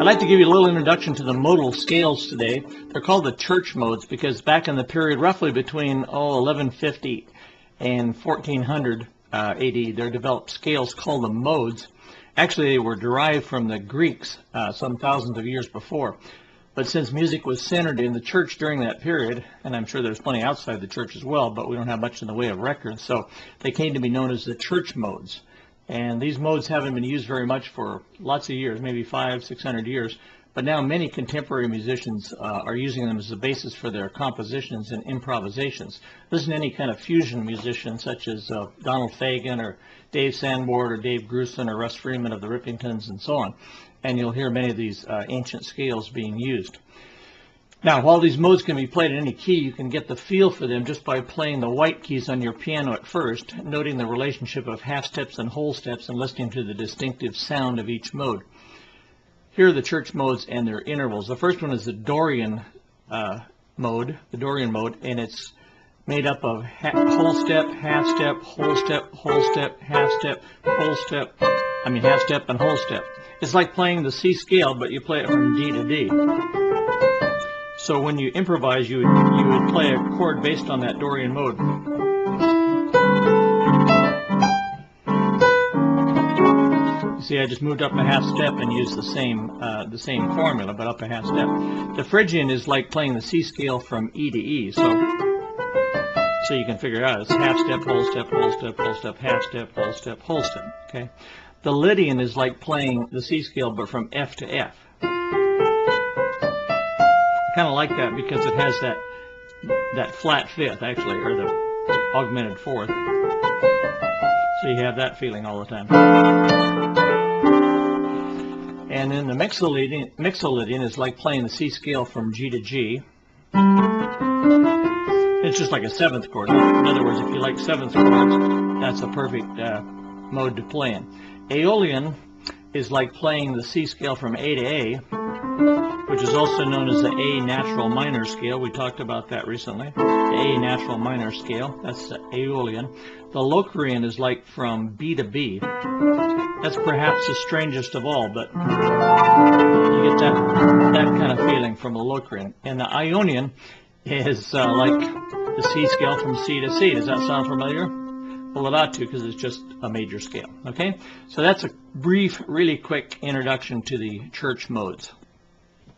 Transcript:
like to give you a little introduction to the modal scales today. They're called the church modes because back in the period roughly between 1150 and 1400 AD, there developed scales called the modes. Actually, they were derived from the Greeks some thousands of years before. But since music was centered in the church during that period, and I'm sure there's plenty outside the church as well, but we don't have much in the way of records, so they came to be known as the church modes. And these modes haven't been used very much for lots of years, maybe 500-600 years, but now many contemporary musicians are using them as the basis for their compositions and improvisations. Listen to any kind of fusion musician such as Donald Fagen or Dave Sanborn or Dave Grusin or Russ Freeman of the Rippingtons and so on, and you'll hear many of these ancient scales being used. Now, while these modes can be played in any key, you can get the feel for them just by playing the white keys on your piano at first, noting the relationship of half steps and whole steps and listening to the distinctive sound of each mode. Here are the church modes and their intervals. The first one is the Dorian mode, and it's made up of whole step, half step, whole step, whole step, half step, whole step, half step and whole step. It's like playing the C scale, but you play it from D to D. So when you improvise, you would play a chord based on that Dorian mode. You see, I just moved up a half step and used the same formula, but up a half step. The Phrygian is like playing the C scale from E to E, so you can figure it out. It's half step, whole step, whole step, whole step, half step, whole step, whole step. Okay. The Lydian is like playing the C scale, but from F to F. Kind of like that because it has that flat fifth actually, or the augmented fourth, so you have that feeling all the time. And then the Mixolydian is like playing the C scale from G to G. It's just like a seventh chord. In other words, if you like seventh chords, that's a perfect mode to play in. Aeolian is like playing the C scale from A to A, which is also known as the A natural minor scale. We talked about that recently. The A natural minor scale, that's the Aeolian. The Locrian is like from B to B. That's perhaps the strangest of all, but you get that kind of feeling from the Locrian. And the Ionian is like the C scale from C to C. Does that sound familiar? Well, it ought to, because it's just a major scale. Okay? So that's a brief, really quick introduction to the church modes.